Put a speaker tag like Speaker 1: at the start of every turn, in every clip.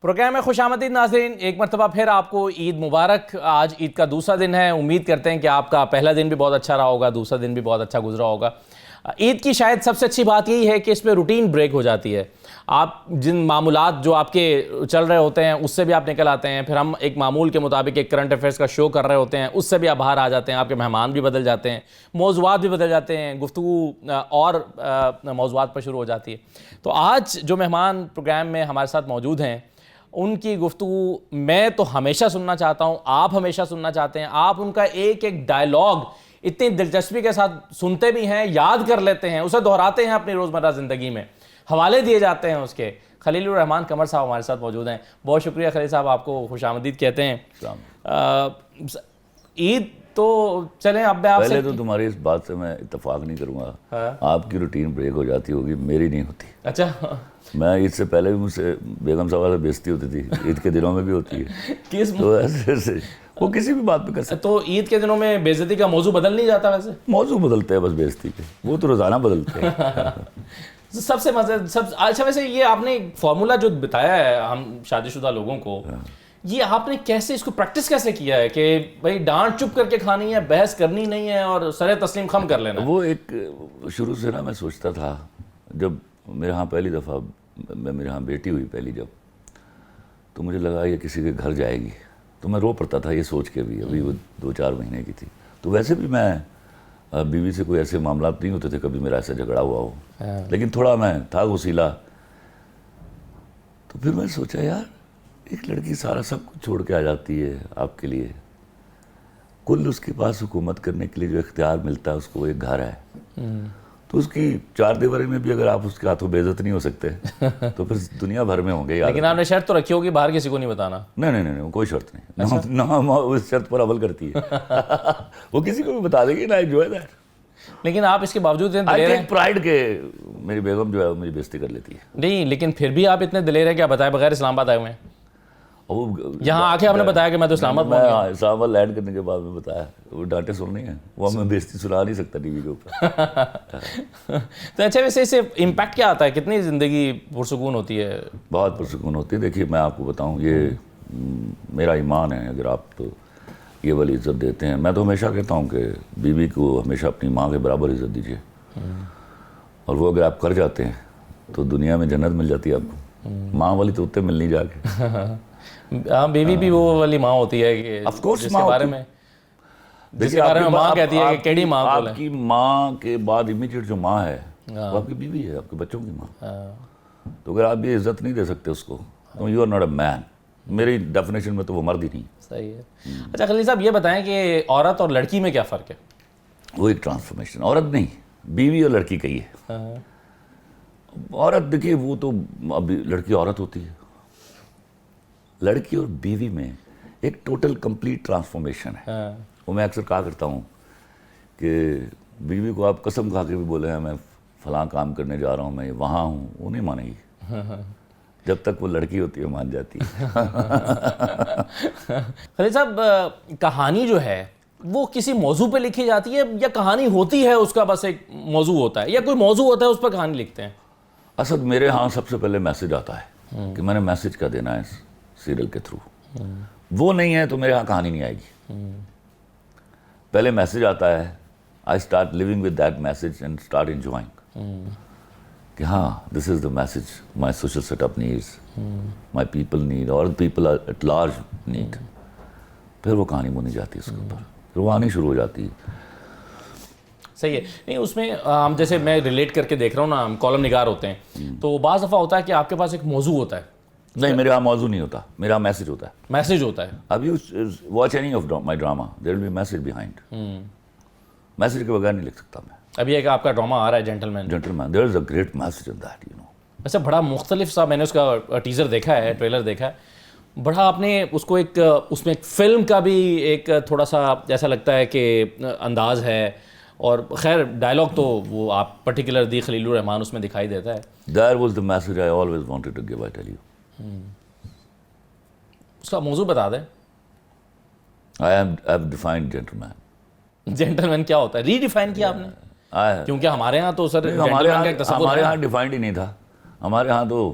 Speaker 1: Programme میں خوش آمدید ناظرین، ایک مرتبہ پھر آپ کو عید مبارک۔ آج عید کا دوسرا دن ہے، امید کرتے ہیں کہ آپ کا پہلا دن بھی بہت اچھا رہا ہوگا، دوسرا دن بھی بہت اچھا گزرا ہوگا۔ عید کی شاید سب سے اچھی بات یہی ہے کہ اس میں روٹین بریک ہو جاتی ہے۔ آپ جن معمولات جو آپ کے چل رہے ہوتے ہیں اس سے بھی آپ نکل آتے ہیں، پھر ہم ایک معمول کے مطابق ایک کرنٹ افیئرس کا شو کر رہے ہوتے ہیں، اس سے بھی آپ باہر آ جاتے ہیں، آپ کے مہمان بھی بدل جاتے ہیں، موضوعات بھی بدل جاتے ہیں، گفتگو اور موضوعات پر شروع ہو جاتی ہے۔ تو آج جو مہمان پروگرام میں ہمارے ساتھ موجود ہیں ان کی گفتگو میں تو ہمیشہ سننا چاہتا ہوں، آپ ہمیشہ سننا چاہتے ہیں۔ آپ ان کا ایک ایک ڈائلاگ اتنی دلچسپی کے ساتھ سنتے بھی ہیں، یاد کر لیتے ہیں، اسے دہراتے ہیں اپنی روزمرہ زندگی میں، حوالے دیے جاتے ہیں اس کے۔ خلیل الرحمان قمر صاحب ہمارے ساتھ موجود ہیں۔ بہت شکریہ خلیل صاحب، آپ کو خوش آمدید کہتے ہیں۔ عید تو چلیں اب میں آپ سے
Speaker 2: پہلے تو تمہاری اس بات سے میں اتفاق نہیں کروں گا، آپ کی روٹین بریک ہو جاتی ہوگی، میری نہیں ہوتی۔
Speaker 1: اچھا،
Speaker 2: میں عید سے پہلے بھی مجھ سے بیگم صاحبہ سے بےزتی ہوتی تھی، عید کے دنوں میں بھی ہوتی ہے۔ تو ایسے وہ کسی بھی بات پہ کر سکتے۔
Speaker 1: تو عید کے دنوں میں بے عزتی کا موضوع بدل نہیں جاتا؟ ویسے
Speaker 2: موضوع بدلتے ہیں بس بےزتی کے، وہ تو روزانہ بدلتے ہیں۔
Speaker 1: سب سے مزے اچھا، ویسے یہ آپ نے فارمولا جو بتایا ہے ہم شادی شدہ لوگوں کو، یہ آپ نے کیسے اس کو پریکٹس کیسے کیا ہے کہ بھائی ڈانٹ چپ کر کے کھانی ہے، بحث کرنی نہیں ہے اور سر تسلیم خم کر لینا؟
Speaker 2: وہ ایک شروع سے نا میں سوچتا تھا، جب میرے ہاں پہلی دفعہ میرے ہاں بیٹی ہوئی پہلی، جب تو مجھے لگا یہ کسی کے گھر جائے گی، تو میں رو پڑتا تھا یہ سوچ کے بھی، ابھی وہ 2-4 مہینے کی تھی۔ تو ویسے بھی میں بیوی سے کوئی ایسے معاملات نہیں ہوتے تھے کبھی میرا ایسا جھگڑا ہوا ہو، لیکن تھوڑا میں تھا غسیلا۔ تو پھر میں سوچا یار ایک لڑکی سارا سب کچھ چھوڑ کے آ جاتی ہے آپ کے لیے، کل اس کے پاس حکومت کرنے کے لیے جو اختیار ملتا ہے اس کو ایک گھر ہے، تو اس کی 4 دیواری میں بھی اگر آپ اس کے ہاتھوں بے عزت نہیں ہو سکتے تو پھر دنیا بھر میں ہوں گے یار۔
Speaker 1: لیکن آپ نے شرط تو رکھی ہوگی باہر کسی کو نہیں بتانا؟
Speaker 2: نہیں، کوئی شرط نہیں، نہ اس شرط پر عمل کرتی ہے، وہ کسی کو بھی بتا دے گی نا، انجوائے دیٹ۔
Speaker 1: لیکن آپ اس کے باوجود اتنے دلیر ہیں؟
Speaker 2: پرائڈ کے میری بیگم جو ہے وہ میری بےزتی کر لیتی ہے۔
Speaker 1: نہیں، لیکن پھر بھی آپ اتنے دلیر ہیں، کیا بتائے بغیر اسلام آباد آئے ہوئے ہیں؟ یہاں آ کے آپ نے بتایا کہ میں تو اسلام آباد
Speaker 2: اسلام آباد لینڈ کرنے کے بعد میں بتایا، وہ ڈانٹے سننی ہے، وہ میں بےزتی سنا نہیں سکتا ٹی وی کے اوپر۔
Speaker 1: تو اچھا، ویسے اس سے امپیکٹ کیا آتا ہے؟ کتنی زندگی پرسکون ہوتی ہے؟
Speaker 2: بہت پرسکون ہوتی ہے۔ دیکھیے میں آپ کو بتاؤں، یہ میرا ایمان ہے، اگر آپ تو یہ والی عزت دیتے ہیں، میں تو ہمیشہ کہتا ہوں کہ بیوی کو ہمیشہ اپنی ماں کے برابر عزت دیجیے، اور وہ اگر آپ کر جاتے ہیں تو دنیا میں جنت مل جاتی ہے آپ کو، ماں والی تو اتنے ملنی جا کے۔
Speaker 1: ہاں، بیوی بھی وہ والی ماں ہوتی ہے کہ
Speaker 2: آف کورس
Speaker 1: جس کے بارے میں ماں کہتی ہے کہ کیڑی ماں کو
Speaker 2: آپ کی ماں کے بعد امیڈیٹ جو ماں ہے وہ آپ کی بیوی ہے، آپ کے بچوں کی ماں۔ تو اگر آپ یہ عزت نہیں دے سکتے اس کو تو یو آر ناٹ اے مین، میری ڈیفینیشن میں تو وہ مرد ہی نہیں۔ صحیح
Speaker 1: ہے۔ اچھا خلیل صاحب، یہ بتائیں کہ عورت اور لڑکی میں کیا فرق ہے؟
Speaker 2: وہ ایک ٹرانسفارمیشن، عورت نہیں، بیوی اور لڑکی کا ہی ہے۔ عورت دیکھیے وہ تو ابھی لڑکی عورت ہوتی ہے، لڑکی اور بیوی میں ایک ٹوٹل کمپلیٹ ٹرانسفارمیشن ہے۔ وہ میں اکثر کہا کرتا ہوں کہ بیوی کو آپ قسم کھا کے بھی بولے ہیں میں فلاں کام کرنے جا رہا ہوں، میں وہاں ہوں، وہ نہیں مانے گی، جب تک وہ لڑکی ہوتی ہے مان جاتی ہے۔
Speaker 1: خلیل صاحب، کہانی جو ہے وہ کسی موضوع پہ لکھی جاتی ہے یا کہانی ہوتی ہے اس کا بس ایک موضوع ہوتا ہے، یا کوئی موضوع ہوتا ہے اس پر کہانی لکھتے ہیں؟
Speaker 2: اصل میرے ہاں سب سے پہلے میسج آتا ہے کہ میں نے میسج کیا دینا ہے اس سیریل کے تھرو، وہ نہیں ہے تو میرے ہاں کہانی نہیں آئے گی۔ پہلے میسج آتا ہے، I start living with that message and start enjoying کہ ہاں this is the message my social set up needs, my people need, اور پیپل ایٹ لارج نیڈ۔ پھر وہ کہانی بنی جاتی ہے اس کے اوپر، پھر وہ آنی شروع ہو جاتی ہے۔
Speaker 1: صحیح ہے۔ نہیں، اس میں ہم جیسے میں ریلیٹ کر کے دیکھ رہا ہوں نا، ہم کالم نگار ہوتے ہیں تو بعض دفعہ ہوتا ہے کہ آپ کے پاس ایک موضوع ہوتا ہے۔
Speaker 2: نہیں، میرے یہاں موضوع نہیں ہوتا، میرا میسج ہوتا ہے۔
Speaker 1: میسج ہوتا ہے؟
Speaker 2: اب you watch any of my drama, there will be message behind, message کے بغیر نہیں لکھ سکتا میں۔
Speaker 1: ابھی ایک آپ کا ڈرامہ آ رہا ہے gentleman,
Speaker 2: there is a great message in that, you know.
Speaker 1: اچھا، بڑا مختلف سا، میں نے اس کا ٹیزر دیکھا ہے، ٹریلر دیکھا ہے، بڑا آپ نے اس کو ایک اس میں ایک فلم کا بھی ایک تھوڑا سا ایسا لگتا ہے کہ انداز ہے، اور خیر ڈائلاگ تو وہ آپ پرٹیکولر دی خلیل الرحمان اس میں دکھائی دیتا ہے۔
Speaker 2: That was the message I always wanted to give, I tell you.
Speaker 1: اس کا موضوع بتا دیں۔
Speaker 2: I have defined gentleman.
Speaker 1: Gentleman کیا ہوتا ہے؟ ری ڈیفائن کیا آپ نے؟ کیونکہ ہمارے ہاں تو سر
Speaker 2: ہمارے یہاں ڈیفائنڈ ہی نہیں تھا، ہمارے ہاں تو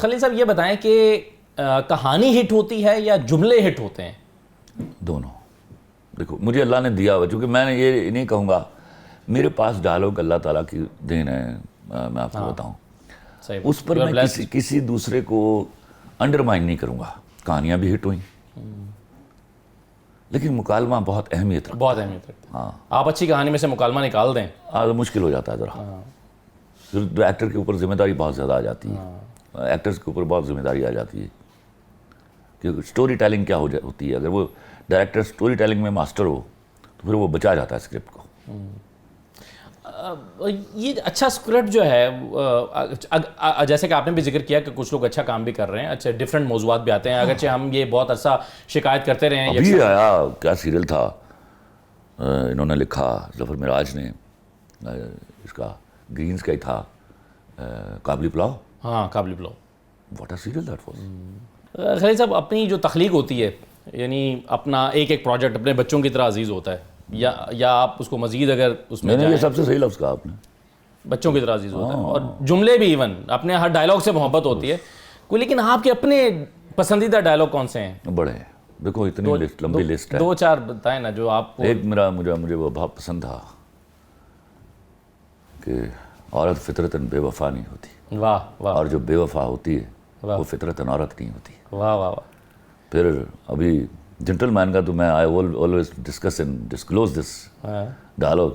Speaker 1: خلیل صاحب یہ بتائیں کہ کہانی ہٹ ہوتی ہے یا جملے ہٹ ہوتے ہیں؟
Speaker 2: دونوں. دیکھو مجھے اللہ نے دیا ہوا, چونکہ میں نے یہ نہیں کہوں گا, میرے پاس ڈائلاگ اللہ تعالیٰ کی دین ہے, میں آپ کو بتاؤں,
Speaker 1: صحیح,
Speaker 2: اس پر میں کسی دوسرے کو انڈرمائن نہیں کروں گا. کہانیاں بھی ہٹ ہوئیں, لیکن مکالمہ بہت اہمیت رکھتا ہے.
Speaker 1: بہت اہمیت رکھتا ہے.
Speaker 2: ہاں,
Speaker 1: آپ اچھی کہانی میں سے مکالمہ نکال دیں
Speaker 2: مشکل ہو جاتا ہے ذرا. پھر ایکٹر کے اوپر ذمہ داری بہت زیادہ آ جاتی ہے, ایکٹرز کے اوپر بہت ذمہ داری آ جاتی ہے کہ اسٹوری ٹیلنگ کیا ہوتی ہے. اگر وہ ڈائریکٹر اسٹوری ٹیلنگ میں ماسٹر ہو تو پھر وہ بچا جاتا ہے اسکرپٹ کو.
Speaker 1: یہ اچھا اسکرپٹ جو ہے, جیسے کہ آپ نے بھی ذکر کیا کہ کچھ لوگ اچھا کام بھی کر رہے ہیں, اچھا ڈفرینٹ موضوعات بھی آتے ہیں, اگرچہ ہم یہ بہت عرصہ شکایت کرتے رہے ہیں.
Speaker 2: ابھی آیا کیا سیریل تھا, انہوں نے لکھا, ظفر معراج نے, اس کا گرینز کا ہی تھا, کابلی پلاؤ.
Speaker 1: ہاں, Kabuli pulao.
Speaker 2: What a serial that was.
Speaker 1: Khalil صاحب, اپنی جو تخلیق ہوتی ہے, یعنی اپنا ایک پروجیکٹ اپنے بچوں کی طرح عزیز ہوتا ہے, یا آپ اس کو مزید اگر اس میں
Speaker 2: یہ سب سے صحیح لفظ کہا آپ نے,
Speaker 1: بچوں کی طرح عزیز ہوتا ہے, اور جملے بھی ایون اپنے ہر ڈائلاگ سے محبت ہوتی ہے کوئی. لیکن آپ کے اپنے پسندیدہ ڈائلاگ کون سے ہیں؟
Speaker 2: بڑے ہیں, دیکھو اتنی لمبی لسٹ ہے.
Speaker 1: 2-4 بتائیں نا جو آپ کو.
Speaker 2: ایک مجھے وہ بہت پسند تھا کہ عورت فطرتاً بے وفا نہیں ہوتی,
Speaker 1: واہ واہ,
Speaker 2: اور جو بے وفا ہوتی ہے وہ فطرتاً عورت نہیں ہوتی.
Speaker 1: واہ واہ واہ.
Speaker 2: پھر ابھی جنٹل مین کا تو میں I always discuss and disclose this dialogue.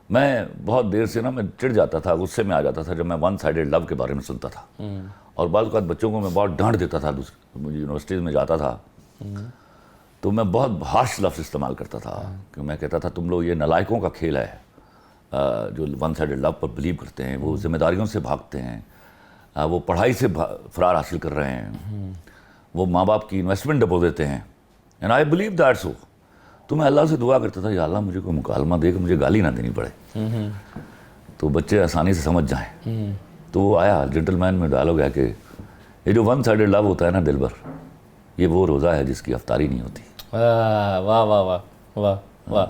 Speaker 2: میں بہت دیر سے میں چڑ جاتا تھا, غصے میں آ جاتا تھا جب میں ون سائیڈڈ لو کے بارے میں سنتا تھا, اور بعض اوقات بچوں کو میں بہت ڈانٹ دیتا تھا. مجھے یونیورسٹیز میں جاتا تھا تو میں بہت ہارش لفظ استعمال کرتا تھا, کہ میں کہتا تھا تم لوگ یہ نالائکوں کا کھیل ہے, جو ون سائیڈڈ لو پر بلیو کرتے ہیں, وہ ذمہ داریوں سے بھاگتے ہیں, وہ پڑھائی سے فرار حاصل کر رہے ہیں, وہ ماں باپ کی انویسٹمنٹ ڈبو دیتے ہیں. And I believe that so. تو میں اللہ سے دعا کرتا تھا, یا اللہ مجھے کوئی مکالمہ دے کہ مجھے گالی نہ دینی پڑے, تو بچے آسانی سے سمجھ جائیں. تو وہ آیا جنٹل مین میں ڈائلاگ ہے کہ یہ جو ون سائیڈڈ لو ہوتا ہے نا دل بھر, یہ وہ روزہ ہے جس کی افطاری نہیں ہوتی.
Speaker 1: واہ واہ واہ واہ واہ.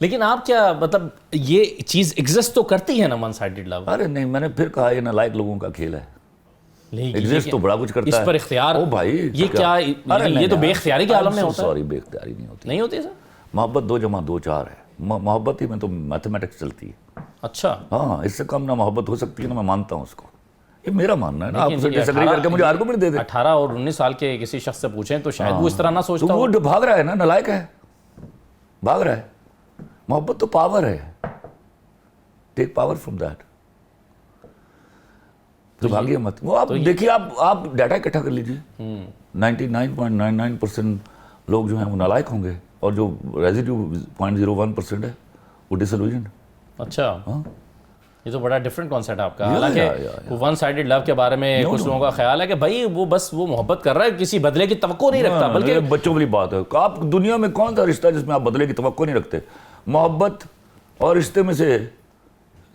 Speaker 1: لیکن آپ کیا مطلب یہ چیز ایگزسٹ تو کرتی ہے نا ون سائیڈڈ لو؟
Speaker 2: ارے نہیں, میں نے پھر کہا یہ نالائق لوگوں کا کھیل ہے. ایگزسٹ تو بڑا کچھ کرتا ہے,
Speaker 1: اس پر اختیار,
Speaker 2: او بھائی
Speaker 1: یہ کیا, یہ تو بے اختیاری کے عالم میں ہوتا ہے.
Speaker 2: سوری, بے اختیاری نہیں ہوتی.
Speaker 1: نہیں ہوتی سر؟
Speaker 2: محبت 2 + 2 = 4 ہے. محبت ہی میں تو میتھمیٹکس چلتی ہے.
Speaker 1: اچھا,
Speaker 2: ہاں, اس سے کم نہ محبت ہو سکتی ہے نا, میں مانتا ہوں اس کو. یہ میرا ماننا ہے نا, آپ سے ڈس ایگری کر کے مجھے آرگومنٹ دے دیں.
Speaker 1: 18 اور 19 سال کے کسی شخص سے پوچھیں تو شاید وہ اس طرح نہ سوچتا ہو.
Speaker 2: وہ جو بھاگ رہا ہے نا, نالائق ہے, بھاگ رہا ہے. محبت تو پاور ہے, ٹیک پاور فرام دیٹ. تو بھاگیے مت. وہ آپ دیکھیے, آپ ڈیٹا اکٹھا کر لیجیے, 99.99% لوگ جو ہیں وہ نالائق ہوں گے, اور جو ریزیڈیو 0.01% ہے وہ ڈس ایلوژنڈ.
Speaker 1: اچھا, یہ تو بڑا ڈفرینٹ کانسیپٹ ہے آپ کا. حالانکہ ون سائیڈڈ لو کے بارے میں کچھ لوگوں کا خیال ہے کہ بھائی وہ بس وہ محبت کر رہا ہے, کسی بدلے کی توقع نہیں رکھتا. بلکہ
Speaker 2: بچوں والی بات ہے, آپ دنیا میں کون سا رشتہ ہے جس میں آپ بدلے کی توقع نہیں رکھتے. محبت اور رشتے میں سے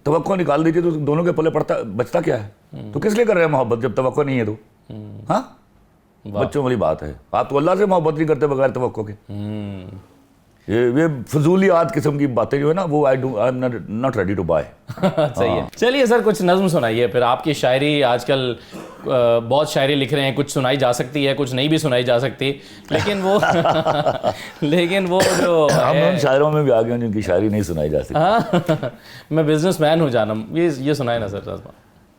Speaker 2: توقع نکال دیجیے تو دونوں کے پلے بچتا کیا ہے؟ تو کس لیے کر رہے ہیں محبت جب توقع نہیں ہے تو؟ ہاں, بچوں والی بات ہے. آپ تو اللہ سے محبت نہیں کرتے بغیر توقع کے. یہ فضولیات قسم کی باتیں جو ہے نا, وہ I am not ready to buy.
Speaker 1: صحیح ہے. چلیے سر, کچھ نظم سنائیے پھر. آپ کی شاعری آج کل بہت شاعری لکھ رہے ہیں, کچھ سنائی جا سکتی ہے, کچھ نہیں بھی سنائی جا سکتی, لیکن وہ جو
Speaker 2: ہم ان شاعروں میں بھی آ گئے ہیں جن کی شاعری نہیں سنائی جا سکتی.
Speaker 1: میں بزنس مین ہوں جانم, یہ سنائے نا سر.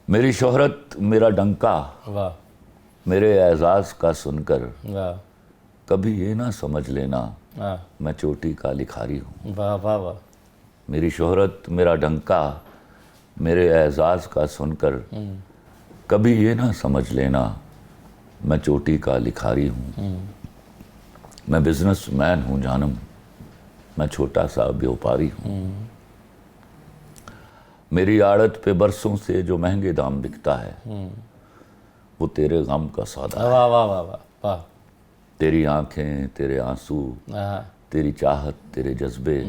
Speaker 2: میری شہرت میرا ڈنکا,
Speaker 1: واہ,
Speaker 2: میرے اعزاز کا سن کر
Speaker 1: واہ,
Speaker 2: کبھی یہ نہ سمجھ لینا
Speaker 1: واہ
Speaker 2: میں چوٹی کا لکھاری ہوں.
Speaker 1: واہ واہ واہ.
Speaker 2: میری شہرت میرا ڈنکا, میرے اعزاز کا سن کر کبھی یہ نہ سمجھ لینا میں چوٹی کا لکھاری ہوں. میں بزنس مین ہوں جانم, میں چھوٹا سا بیوپاری ہوں. میری عادت پہ برسوں سے جو مہنگے دام بکتا ہے وہ تیرے غم کا سودا ہے.
Speaker 1: واہ واہ واہ واہ واہ.
Speaker 2: تیری آنکھیں, تیرے آنسو, تیری چاہت, تیرے جذبے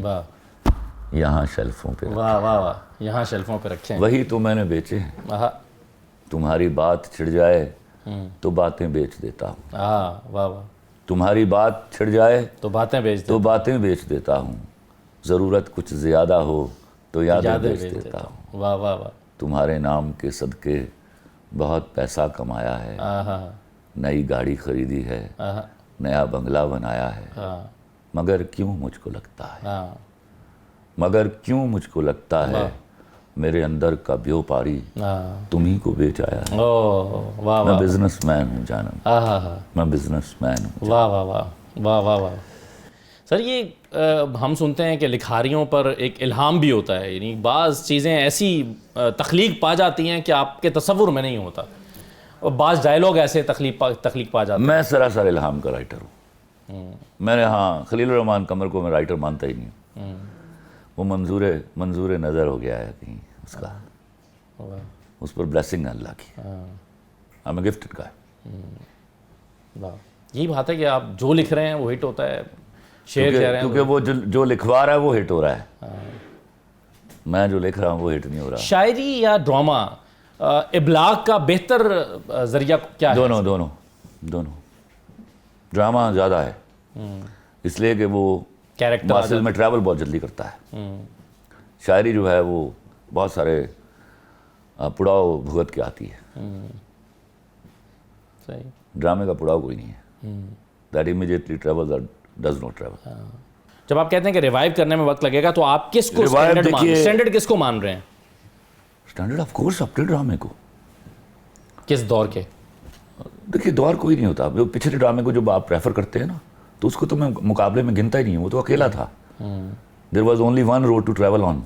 Speaker 2: یہاں شیلفوں پہ,
Speaker 1: واہ واہ واہ, یہاں شیلفوں پہ رکھے ہیں.
Speaker 2: وہی تو میں نے بیچے ہیں. تمہاری بات چھڑ جائے تو باتیں بیچ دیتا ہوں.
Speaker 1: واہ واہ.
Speaker 2: تمہاری بات چھڑ جائے
Speaker 1: تو باتیں
Speaker 2: بیچ دیتا ہوں. ضرورت کچھ زیادہ ہو تو یادیں بیچ دیتا ہوں.
Speaker 1: واہ واہ واہ.
Speaker 2: تمہارے نام کے صدقے بہت پیسہ کمایا ہے،
Speaker 1: ہاں
Speaker 2: نئی گاڑی خریدی ہے،
Speaker 1: ہاں
Speaker 2: نیا بنگلہ بنایا ہے،
Speaker 1: ہاں
Speaker 2: مگر کیوں مجھ کو لگتا ہے،
Speaker 1: ہاں
Speaker 2: مگر کیوں مجھ کو لگتا ہے میرے اندر کا بیوپاری تم ہی کو بیچ آیا ہے۔
Speaker 1: او واہ
Speaker 2: میں
Speaker 1: واہ
Speaker 2: بزنس مین ہوں جانم،
Speaker 1: ہاں ہاں ہاں
Speaker 2: میں بزنس مین ہوں۔
Speaker 1: واہ واہ واہ واہ واہ واہ سر، یہ ہم سنتے ہیں کہ لکھاریوں پر ایک الہام بھی ہوتا ہے، یعنی بعض چیزیں ایسی تخلیق پا جاتی ہیں کہ آپ کے تصور میں نہیں ہوتا، اور بعض ڈائلاگ ایسے تخلیق پا جاتے ہیں۔
Speaker 2: میں سراسر الہام کا رائٹر ہوں۔ میں نے خلیل الرحمن قمر کو میں رائٹر مانتا ہی نہیں ہوں، وہ منظور نظر ہو گیا ہے کہیں اس کا، اس پر بلیسنگ ہے اللہ کی، I'm a gifted guy۔
Speaker 1: یہی بات ہے کہ آپ جو لکھ رہے ہیں وہ ہٹ ہوتا ہے، شعر کہہ رہے ہیں
Speaker 2: کیونکہ وہ جو لکھوا رہا ہے وہ ہٹ ہو رہا ہے، میں جو لکھ رہا ہوں وہ ہٹ نہیں ہو رہا۔
Speaker 1: شاعری یا ڈرامہ ابلاغ کا بہتر ذریعہ کیا ہے؟
Speaker 2: دونوں۔ ڈرامہ زیادہ ہے اس لیے کہ وہ
Speaker 1: کیریکٹر
Speaker 2: ماسز میں ٹریول بہت جلدی کرتا ہے، شاعری جو ہے وہ بہت سارے پڑاؤ بھگت کے آتی ہے،
Speaker 1: صحیح۔
Speaker 2: ڈرامے کا پڑاؤ کوئی نہیں ہے، that immediately travel does not travel.
Speaker 1: جب آپ کہتے ہیں کہ ریوائیو کرنے میں وقت لگے گا تو آپ کس کو اسٹینڈرڈ کس کو مان رہے ہیں؟
Speaker 2: اسٹینڈرڈ آف کورس اپنے ڈرامے کو۔
Speaker 1: کس دور کے؟
Speaker 2: دیکھیے دور کوئی نہیں ہوتا، پچھلے ڈرامے کو جب آپ پریفر کرتے ہیں نا تو اس کو تو میں مقابلے میں گنتا ہی نہیں ہوں، وہ تو اکیلا تھا۔ There was only one road to travel on,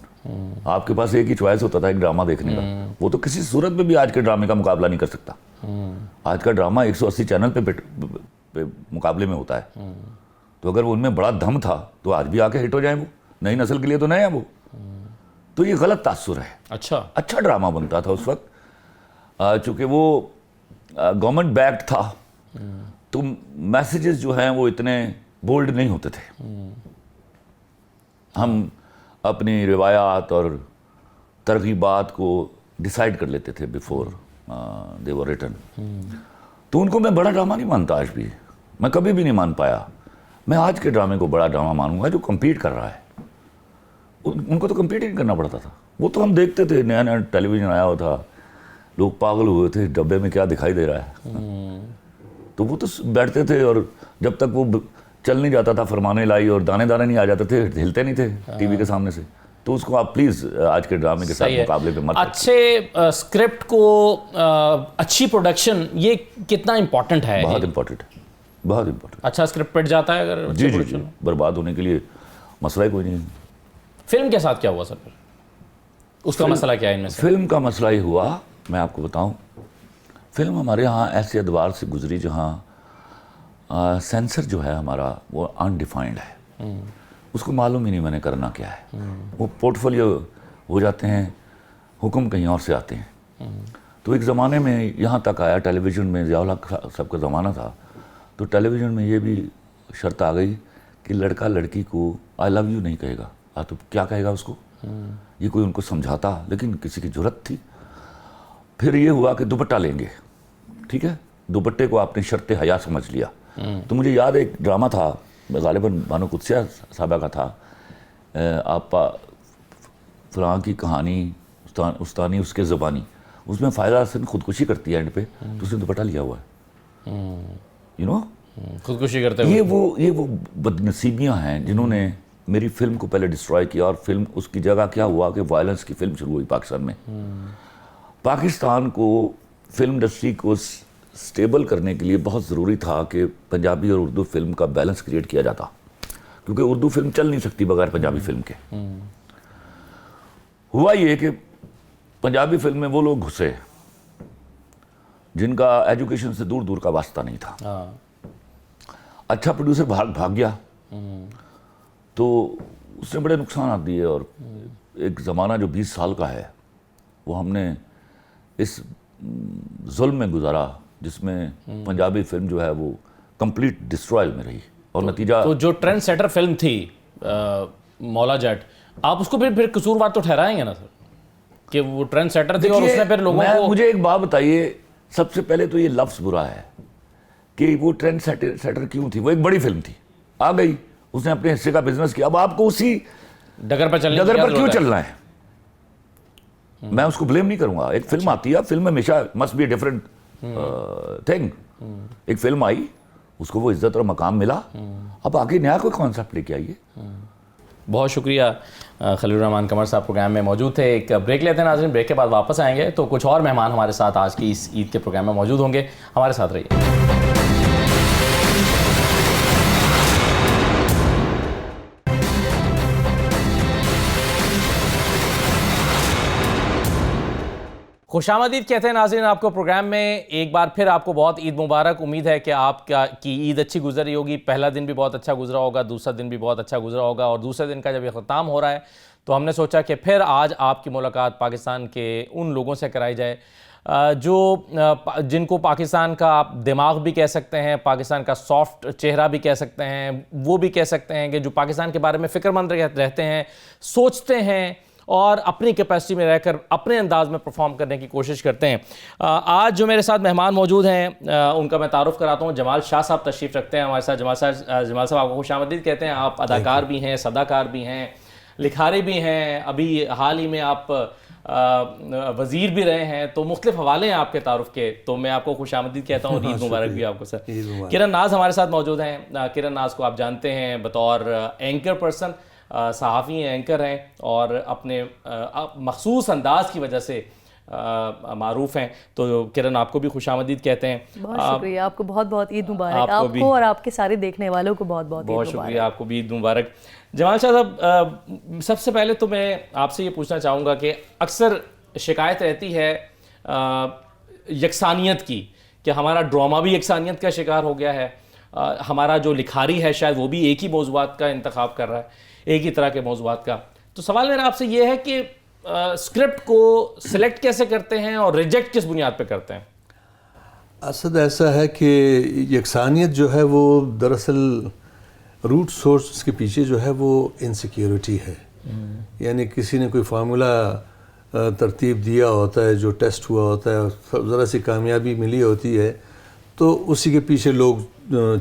Speaker 2: آپ کے پاس ایک ہی چوائس ہوتا تھا ایک ڈرامہ دیکھنے کا، وہ تو کسی صورت میں بھی آج کے ڈرامے کا مقابلہ نہیں کر سکتا۔ آج کا ڈرامہ 180 چینل پہ مقابلے میں ہوتا ہے، تو اگر ان میں بڑا دم تھا تو آج بھی آ کے ہٹ ہو جائیں، وہ نئی نسل کے لیے تو نئے ہیں وہ، تو یہ غلط تاثر ہے۔ اچھا ڈرامہ بنتا تھا اس وقت، چونکہ وہ گورنمنٹ بیکڈ تھا تو میسیجز جو ہیں وہ اتنے بولڈ نہیں ہوتے تھے، ہم اپنی روایات اور ترغیبات کو ڈیسائیڈ کر لیتے تھے بیفور دے ور ریٹن، تو ان کو میں بڑا ڈرامہ نہیں مانتا آج بھی، میں کبھی بھی نہیں مان پایا۔ میں آج کے ڈرامے کو بڑا ڈرامہ مانوں گا جو کمپیٹ کر رہا ہے، ان کو تو کمپیٹ ہی کرنا پڑتا تھا، وہ تو ہم دیکھتے تھے، نیا نیا ٹیلی ویژن آیا ہوا تھا، لوگ پاگل ہوئے تھے ڈبے میں کیا دکھائی دے رہا ہے، تو وہ تو بیٹھتے تھے، اور جب تک وہ چل نہیں جاتا تھا فرمانے لائی اور دانے دانے نہیں آ جاتے تھے، ہلتے نہیں تھے ٹی وی کے سامنے سے، تو اس کو آپ پلیز آج کے ڈرامے کے ساتھ مقابلے پہ مت۔
Speaker 1: اچھے اسکرپٹ کو، اچھی پروڈکشن، یہ کتنا امپورٹنٹ ہے؟
Speaker 2: بہت امپورٹنٹ ہے، بہت امپورٹنٹ۔
Speaker 1: اچھا اسکرپٹ پٹ جاتا ہے اگر؟
Speaker 2: جی جی جی، برباد ہونے کے لیے مسئلہ ہی کوئی نہیں۔
Speaker 1: فلم کے ساتھ کیا ہوا سر پھر؟ اس کا مسئلہ کیا ہے ان میں سے؟
Speaker 2: فلم کا مسئلہ یہ ہوا، میں آپ کو بتاؤں، فلم ہمارے ہاں ایسے ادوار سے گزری جہاں سینسر جو ہے ہمارا وہ انڈیفائنڈ ہے، اس کو معلوم ہی نہیں میں نے کرنا کیا ہے، وہ پورٹ فولیو ہو جاتے ہیں، حکم کہیں اور سے آتے ہیں۔ تو ایک زمانے میں یہاں تک آیا ٹیلی ویژن میں، ضیاء الحق صاحب کا زمانہ تھا، تو ٹیلی ویژن میں یہ بھی شرط آ گئی کہ لڑکا لڑکی کو آئی لو یو نہیں کہے گا، تو کیا کہے گا اس کو؟ یہ کوئی ان کو سمجھاتا، لیکن کسی کی جرت تھی۔ پھر یہ ہوا کہ دوپٹہ لیں گے، ٹھیک ہے، دوپٹے کو آپ نے شرط حیا سمجھ لیا۔ تو مجھے یاد ایک ڈرامہ تھا، غالباً بانو قدسیہ صاحبہ کا تھا، آپ فلاں کی کہانی استانی اس کے زبانی، اس میں فائدہ حسن خودکشی کرتی ہے اینڈ پہ، تو اس نے دوپٹہ لیا ہوا ہے، یو نو،
Speaker 1: خودکشی کرتے ہوئے۔
Speaker 2: یہ وہ بدنصیبیاں ہیں جنہوں نے میری فلم کو پہلے ڈسٹرائے کیا، اور فلم اس کی جگہ کیا ہوا کہ وائلنس کی فلم شروع ہوئی پاکستان میں۔ پاکستان کو فلم انڈسٹری کو سٹیبل کرنے کے لیے بہت ضروری تھا کہ پنجابی اور اردو فلم کا بیلنس کریٹ کیا جاتا، کیونکہ اردو فلم چل نہیں سکتی بغیر پنجابی فلم کے۔ ہوا یہ کہ پنجابی فلم میں وہ لوگ گھسے جن کا ایجوکیشن سے دور دور کا واسطہ نہیں تھا، اچھا پروڈیوسر بھاگ گیا، تو اس نے بڑے نقصانات دیے، اور ایک زمانہ جو 20 سال کا ہے وہ ہم نے اس ظلم میں گزارا جس میں پنجابی فلم جو ہے وہ کمپلیٹ ڈسٹرائل میں رہی، اور نتیجہ
Speaker 1: تو جو ٹرینڈ سیٹر فلم تھی مولا جٹ، آپ اس کو پھر قصوروار تو ٹھہرائیں گے نا سر کہ وہ ٹرینڈ سیٹر تھی اور اس نے پھر لوگوں کو؟
Speaker 2: مجھے ایک بات بتائیے، سب سے پہلے تو یہ لفظ برا ہے کہ وہ ٹرینڈ سیٹر کیوں تھی؟ وہ ایک بڑی فلم تھی، آ گئی، اس نے اپنے حصے کا بزنس کیا، اب آپ کو اسی
Speaker 1: ڈگر پر
Speaker 2: کیوں چلنا ہے؟ میں اس کو بلیم نہیں کروں گا. ایک فلم آتی ہے, فلم میں ہمیشہ must be a different thing. ایک فلم آئی, اس کو وہ عزت اور مقام ملا, اب آگے نیا کوئی کانسیپٹ لے کے آئیے.
Speaker 1: بہت شکریہ خلیل الرحمان قمر صاحب پروگرام میں موجود تھے. ایک بریک لیتے ہیں ناظرین, بریک کے بعد واپس آئیں گے تو کچھ اور مہمان ہمارے ساتھ آج کی اس عید کے پروگرام میں موجود ہوں گے. ہمارے ساتھ رہیے. خوش آمدید کہتے ہیں ناظرین آپ کو پروگرام میں. ایک بار پھر آپ کو بہت عید مبارک. امید ہے کہ آپ کی عید اچھی گزری ہوگی. پہلا دن بھی بہت اچھا گزرا ہوگا, دوسرا دن بھی بہت اچھا گزرا ہوگا, اور دوسرے دن کا جب اختتام ہو رہا ہے تو ہم نے سوچا کہ پھر آج آپ کی ملاقات پاکستان کے ان لوگوں سے کرائی جائے جن کو پاکستان کا آپ دماغ بھی کہہ سکتے ہیں, پاکستان کا سافٹ چہرہ بھی کہہ سکتے ہیں, وہ بھی کہہ سکتے ہیں کہ جو پاکستان کے بارے میں فکر مند رہتے ہیں, سوچتے ہیں اور اپنی کیپیسٹی میں رہ کر اپنے انداز میں پرفارم کرنے کی کوشش کرتے ہیں. آج جو میرے ساتھ مہمان موجود ہیں ان کا میں تعارف کراتا ہوں. جمال شاہ صاحب تشریف رکھتے ہیں ہمارے ساتھ. جمال صاحب آپ کو خوش آمدید کہتے ہیں. آپ اداکار بھی ہیں, صداکار بھی ہیں, لکھاری بھی ہیں, ابھی حال ہی میں آپ وزیر بھی رہے ہیں, تو مختلف حوالے ہیں آپ کے تعارف کے, تو میں آپ کو خوش آمدید کہتا ہوں. عید مبارک بھی آپ کو سر. کرن ناز ہمارے ساتھ موجود ہیں. کرن ناز کو آپ جانتے ہیں بطور اینکر پرسن, صحافی ہیں, اینکر ہیں, اور اپنے مخصوص انداز کی وجہ سے معروف ہیں. تو کرن آپ کو بھی خوش آمدید کہتے ہیں.
Speaker 3: بہت شکریہ, آپ کو بہت بہت عید مبارک. آپ کو اور آپ کے سارے دیکھنے والوں کو بہت بہت
Speaker 1: بہت شکریہ, آپ کو بھی عید مبارک. جمال شاہ صاحب, سب سے پہلے تو میں آپ سے یہ پوچھنا چاہوں گا کہ اکثر شکایت رہتی ہے یکسانیت کی, کہ ہمارا ڈرامہ بھی یکسانیت کا شکار ہو گیا ہے, ہمارا جو لکھاری ہے شاید وہ بھی ایک ہی موضوعات کا انتخاب کر رہا ہے, ایک ہی طرح کے موضوعات کا. تو سوال میرا آپ سے یہ ہے کہ اسکرپٹ کو سلیکٹ کیسے کرتے ہیں اور ریجیکٹ کس بنیاد پہ کرتے ہیں؟
Speaker 4: اسد ایسا ہے کہ یکسانیت جو ہے وہ دراصل روٹ سورس اس کے پیچھے جو ہے وہ انسیکیورٹی ہے. یعنی کسی نے کوئی فارمولا ترتیب دیا ہوتا ہے, جو ٹیسٹ ہوا ہوتا ہے, ذرا سی کامیابی ملی ہوتی ہے, تو اسی کے پیچھے لوگ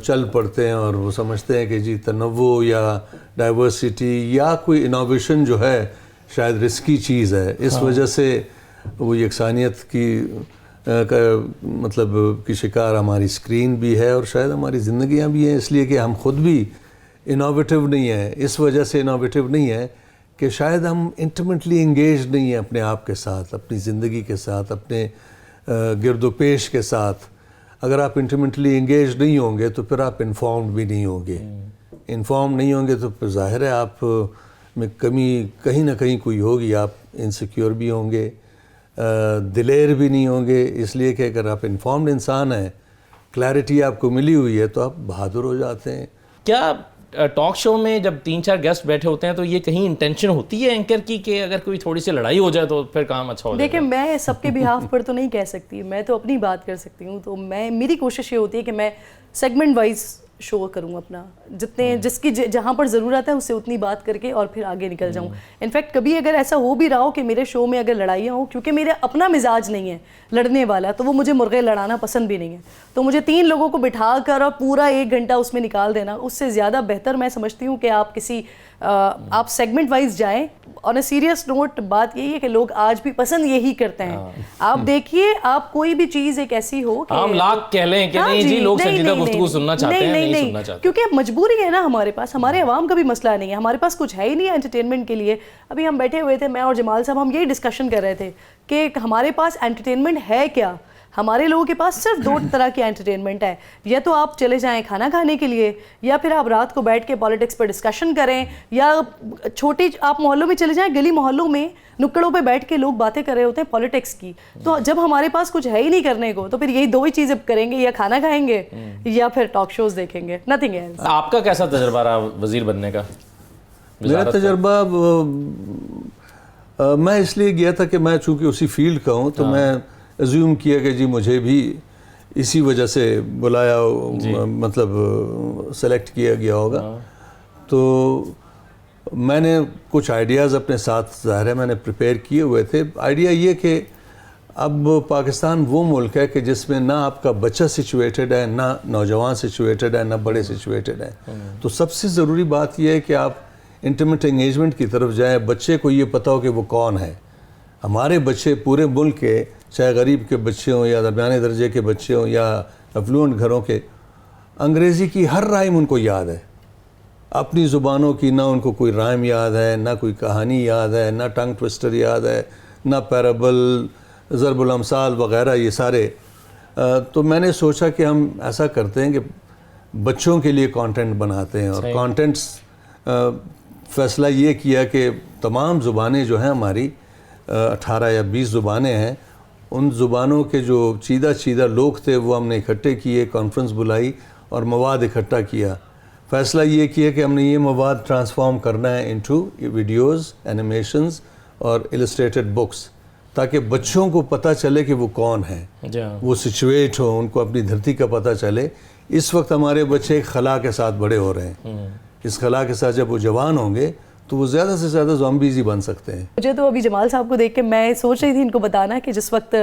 Speaker 4: چل پڑتے ہیں اور وہ سمجھتے ہیں کہ جی تنوع یا ڈائیورسٹی یا کوئی انوویشن جو ہے شاید رسکی چیز ہے. اس وجہ سے وہ یکسانیت کی مطلب کی شکار ہماری اسکرین بھی ہے اور شاید ہماری زندگیاں بھی ہیں, اس لیے کہ ہم خود بھی انوویٹیو نہیں ہیں. اس وجہ سے انوویٹیو نہیں ہے کہ شاید ہم انٹیمیٹلی انگیج نہیں ہیں اپنے آپ کے ساتھ, اپنی زندگی کے ساتھ, اپنے گرد و پیش کے ساتھ. اگر آپ انٹیمیٹلی انگیج نہیں ہوں گے تو پھر آپ انفارمڈ بھی نہیں ہوں گے. انفارم نہیں ہوں گے تو پھر ظاہر ہے آپ میں کمی کہیں نہ کہیں کوئی ہوگی. آپ انسیکیور بھی ہوں گے, دلیر بھی نہیں ہوں گے, اس لیے کہ اگر آپ انفارمڈ انسان ہیں, کلیئرٹی آپ کو ملی ہوئی ہے, تو آپ بہادر ہو جاتے ہیں.
Speaker 1: کیا ٹاک شو میں جب 3-4 گیسٹ بیٹھے ہوتے ہیں تو یہ کہیں انٹینشن ہوتی ہے اینکر کی کہ اگر کوئی تھوڑی سی لڑائی ہو جائے تو پھر کام اچھا ہو جائے؟
Speaker 3: دیکھیں, میں سب کے بہاف پر تو نہیں کہہ سکتی, میں تو اپنی بات کر سکتی ہوں. تو میری کوشش یہ ہوتی ہے کہ میں سیگمنٹ وائز شو کروں اپنا, جتنے جس کی جہاں پر ضرورت ہے اس سے اتنی بات کر کے اور پھر آگے نکل جاؤں. انفیکٹ کبھی اگر ایسا ہو بھی رہا ہو کہ میرے شو میں اگر لڑائیاں ہوں, کیونکہ میرا اپنا مزاج نہیں ہے لڑنے والا, تو وہ مجھے مرغے لڑانا پسند بھی نہیں ہے, تو مجھے 3 لوگوں کو بٹھا کر اور پورا 1 گھنٹہ اس میں نکال دینا, اس سے زیادہ بہتر میں سمجھتی ہوں کہ آپ سیگمنٹ وائز جائیں. آن اے سیریس نوٹ بات یہی ہے کہ لوگ آج بھی پسند یہی کرتے ہیں. آپ دیکھیے, آپ کوئی بھی چیز ایک ایسی ہو کہ
Speaker 1: ہم لاکھ کہہ لیں کہ نہیں جی لوگ سنجیدہ گفتگو سننا چاہتے ہیں, نہیں سننا چاہتے,
Speaker 3: کیونکہ مجبوری ہے نا ہمارے پاس. ہمارے عوام کا بھی مسئلہ نہیں ہے, ہمارے پاس کچھ ہے ہی نہیں انٹرٹینمنٹ کے لیے. ابھی ہم بیٹھے ہوئے تھے, میں اور جمال صاحب, ہم یہی ڈسکشن کر رہے تھے کہ ہمارے پاس انٹرٹینمنٹ ہے کیا. ہمارے لوگوں کے پاس صرف 2 طرح کی انٹرٹینمنٹ ہے, یا تو آپ چلے جائیں کھانا کھانے کے لیے, یا پھر آپ رات کو بیٹھ کے پالیٹکس پر ڈسکشن کریں, یا چھوٹی آپ محلوں میں چلے جائیں, گلی محلوں میں نکڑوں پہ بیٹھ کے لوگ باتیں کر رہے ہوتے ہیں پالیٹکس کی. تو جب ہمارے پاس کچھ ہے ہی نہیں کرنے کو, تو پھر یہی 2 ہی چیزیں کریں گے, یا کھانا کھائیں گے یا پھر ٹاک شوز دیکھیں گے, نتھنگ ایلس.
Speaker 1: آپ کا کیسا تجربہ رہا وزیر بننے کا؟
Speaker 4: میرا تجربہ, میں اس لیے گیا تھا کہ میں چونکہ اسی فیلڈ کا ہوں, تو میں ایزیوم کیا کہ جی مجھے بھی اسی وجہ سے بلایا, مطلب سلیکٹ کیا گیا ہوگا. تو میں نے کچھ آئیڈیاز اپنے ساتھ ظاہر ہے میں نے پریپیئر کیے ہوئے تھے. آئیڈیا یہ کہ اب پاکستان وہ ملک ہے کہ جس میں نہ آپ کا بچہ سچویٹڈ ہے, نہ نوجوان سچویٹڈ ہے, نہ بڑے سچویٹڈ ہیں. تو سب سے ضروری بات یہ ہے کہ آپ انٹیمیٹ انگیجمنٹ کی طرف جائیں, بچے کو یہ پتہ ہو کہ وہ کون ہے. ہمارے بچے پورے ملک کے، چاہے غریب کے بچے ہوں یا درمیانے درجے کے بچے ہوں یا افلوئنٹ گھروں کے، انگریزی کی ہر رائم ان کو یاد ہے. اپنی زبانوں کی نہ ان کو کوئی رائم یاد ہے، نہ کوئی کہانی یاد ہے، نہ ٹنگ ٹوسٹر یاد ہے، نہ پیرابل، ضرب الامثال وغیرہ یہ سارے. تو میں نے سوچا کہ ہم ایسا کرتے ہیں کہ بچوں کے لیے کانٹینٹ بناتے ہیں، اور کانٹینٹس فیصلہ یہ کیا کہ تمام زبانیں جو ہیں ہماری 18 یا 20 زبانیں ہیں، ان زبانوں کے جو چیدہ لوگ تھے وہ ہم نے اکٹھے کیے، کانفرنس بلائی اور مواد اکٹھا کیا. فیصلہ یہ کیا کہ ہم نے یہ مواد ٹرانسفارم کرنا ہے انٹو ویڈیوز، اینیمیشنز اور السٹریٹڈ بکس، تاکہ بچوں کو پتہ چلے کہ وہ کون ہیں، وہ سچویٹ ہو، ان کو اپنی دھرتی کا پتہ چلے. اس وقت ہمارے بچے ایک خلا کے ساتھ بڑے ہو رہے ہیں. اس خلا کے ساتھ جب وہ جوان ہوں گے تو وہ زیادہ سے زیادہ زومبیز ہی بن سکتے ہیں.
Speaker 3: مجھے تو ابھی جمال صاحب کو دیکھ کے میں سوچ رہی تھی ان کو بتانا کہ جس وقت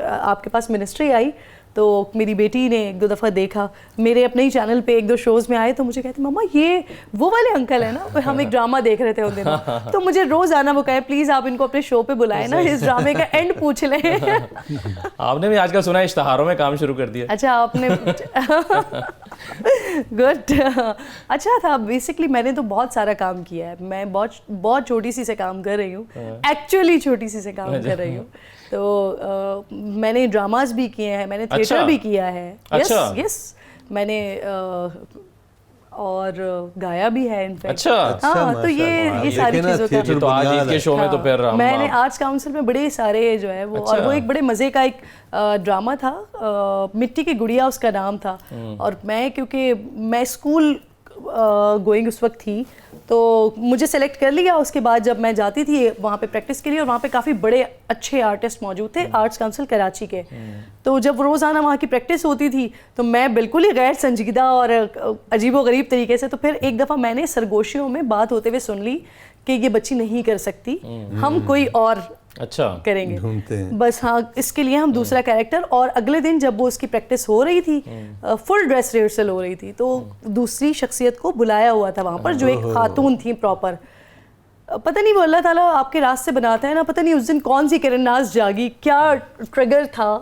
Speaker 3: آپ کے پاس منسٹری آئی تو میری بیٹی نے 1-2 دفعہ دیکھا، میرے اپنے ہی چینل پہ 1-2 شوز میں آئے تو مجھے کہتے مما یہ وہ والے انکل ہیں نا. ہم ایک ڈرامہ دیکھ رہے تھے ان دنوں، تو مجھے روز آنا وہ کہے پلیز آپ ان کو اپنے شو پہ بلائیں نا، اس ڈرامے کا اینڈ پوچھ لیں.
Speaker 1: آپ نے بھی آج کل سنا ہے اشتہاروں میں کام شروع کر دیا.
Speaker 3: اچھا آپ نے گڈ. اچھا تھا. بیسکلی میں نے تو بہت سارا کام کیا ہے. میں بہت چھوٹی سی سے کام کر رہی ہوں، ایکچولی چھوٹی سی سے کام کر رہی ہوں. تو میں نے ڈراماز بھی کیے ہیں، میں نے تھیٹر بھی کیا ہے. یس میں نے اور گایا بھی ہے ان فیکٹ. ہاں تو یہ ساری چیزوں کا
Speaker 1: تو آج عید کے شو میں تو پھر
Speaker 3: میں نے آرٹس کاؤنسل میں بڑے سارے جو ہے وہ، اور وہ ایک بڑے مزے کا ایک ڈرامہ تھا، مٹی کی گڑیا اس کا نام تھا. اور میں کیونکہ میں اسکول گوئنگ اس وقت تھی تو مجھے سلیکٹ کر لیا. اس کے بعد جب میں جاتی تھی وہاں پہ پریکٹس کے لیے، اور وہاں پہ کافی بڑے اچھے آرٹسٹ موجود تھے آرٹس کاؤنسل کراچی کے، تو جب روزانہ وہاں کی پریکٹس ہوتی تھی تو میں بالکل ہی غیر سنجیدہ اور عجیب و غریب طریقے سے، تو پھر ایک دفعہ میں نے سرگوشیوں میں بات ہوتے ہوئے سن لی کہ یہ بچی نہیں کر سکتی، ہم کوئی اور کریں گے بس. ہاں اس کے لیے ہم دوسرا کیریکٹر. اور اگلے دن جب وہ اس کی پریکٹس ہو رہی تھی، فل ڈریس ریہرسل ہو رہی تھی، تو دوسری شخصیت کو بلایا ہوا تھا وہاں پر جو ایک خاتون تھی پراپر. پتہ نہیں وہ اللہ تعالیٰ آپ کے راستے بناتا ہے نا، پتہ نہیں اس دن کون سی کرن ناز جاگی، کیا ٹریگر تھا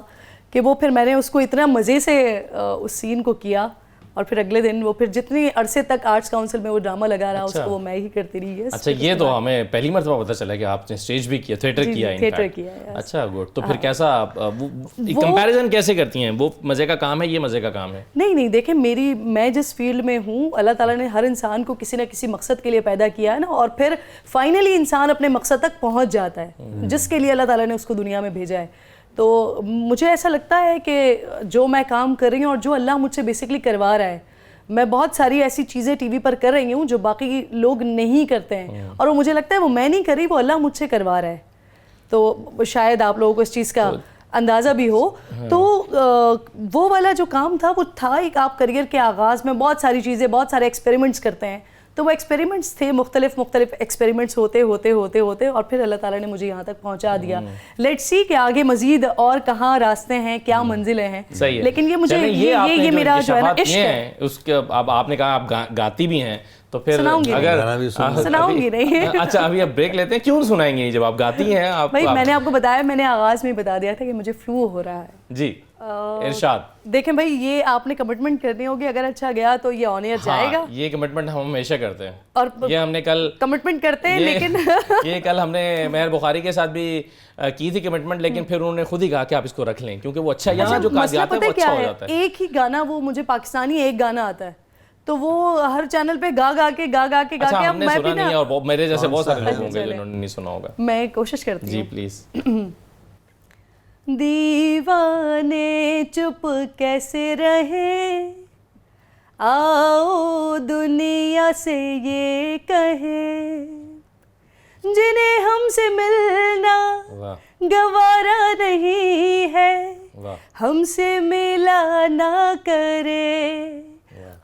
Speaker 3: کہ وہ پھر میں نے اس کو اتنا مزے سے اس سین کو کیا. اور پھر اگلے دن وہ پھر جتنے عرصے تک آرٹس کاؤنسل میں وہ ڈرامہ لگا رہا اس کو وہ میں ہی کرتی رہی.
Speaker 1: اچھا یہ تو ہمیں پہلی مرتبہ پتہ چلا کہ آپ نے اسٹیج بھی کیا، تھیٹر کیا. اچھا گڈ. تو پھر کیسا کمپیریزن کیسے کرتی ہیں؟ وہ مزے کا کام ہے، یہ مزے کا کام ہے؟
Speaker 3: نہیں دیکھیں میں جس فیلڈ میں ہوں، اللہ تعالیٰ نے ہر انسان کو کسی نہ کسی مقصد کے لیے پیدا کیا ہے نا، اور پھر فائنلی انسان اپنے مقصد تک پہنچ جاتا ہے جس کے لیے اللہ تعالیٰ نے اس کو دنیا میں بھیجا ہے. تو مجھے ایسا لگتا ہے کہ جو میں کام کر رہی ہوں اور جو اللہ مجھ سے بیسکلی کروا رہا ہے، میں بہت ساری ایسی چیزیں ٹی وی پر کر رہی ہوں جو باقی لوگ نہیں کرتے ہیں، اور وہ مجھے لگتا ہے وہ میں نہیں کر رہی، وہ اللہ مجھ سے کروا رہا ہے. تو شاید آپ لوگوں کو اس چیز کا اندازہ بھی ہو. تو وہ والا جو کام تھا وہ تھا ایک آپ کریئر کے آغاز میں بہت ساری چیزیں، بہت سارے ایکسپیریمنٹس کرتے ہیں، تو وہ ایکسپیریمنٹس تھے، مختلف ایکسپیریمنٹس ہوتے اور پھر اللہ تعالیٰ نے مجھے یہاں تک پہنچا دیا. لیٹس سی کہ آگے مزید اور کہاں راستے ہیں، کیا منزلیں ہیں. لیکن یہ مجھے یہ میرا جو ہے نا عشق ہے.
Speaker 1: اس کے اب آپ نے کہا آپ گاتی بھی ہیں، تو پھر
Speaker 3: سناؤں گی نہیں.
Speaker 1: اچھا ابھی اب بریک لیتے ہیں. کیوں سنائیں گے جب آپ گاتی ہیں؟
Speaker 3: بھائی میں نے آپ کو بتایا، میں نے آغاز میں بتا دیا تھا کہ مجھے فلو ہو رہا ہے.
Speaker 1: جی ارشاد.
Speaker 3: دیکھیں بھائی یہ آپ نے کمٹمنٹ کرنی ہوگی، اگر اچھا گیا تو یہ آن ایئر جائے گا.
Speaker 1: یہ کمٹمنٹ ہم ہمیشہ کرتے ہیں،
Speaker 3: اور
Speaker 1: یہ ہم نے کل
Speaker 3: کمٹمنٹ کرتے ہیں، لیکن
Speaker 1: یہ کل ہم نے مہر بخاری کے ساتھ بھی کی تھی کمٹمنٹ، لیکن پھر انہوں نے خود ہی کہا کہ آپ اس کو رکھ لیں کیونکہ وہ اچھا یہاں جو گاتے ہیں وہ اچھا ہو جاتا ہے.
Speaker 3: ایک ہی گانا، وہ مجھے پاکستانی ایک گانا آتا ہے تو وہ ہر چینل پہ گا کے
Speaker 1: ہم نے سنا نہیں ہے، اور میرے جیسے بہت سارے لوگ ہوں گے جنہوں نے نہیں سنا ہوگا.
Speaker 3: میں کوشش کرتی ہوں.
Speaker 1: جی پلیز.
Speaker 3: دیوانے چپ کیسے رہے، آؤ دنیا سے یہ کہے، جنہیں ہم سے ملنا گوارا نہیں ہے، ہم سے ملا نہ کرے،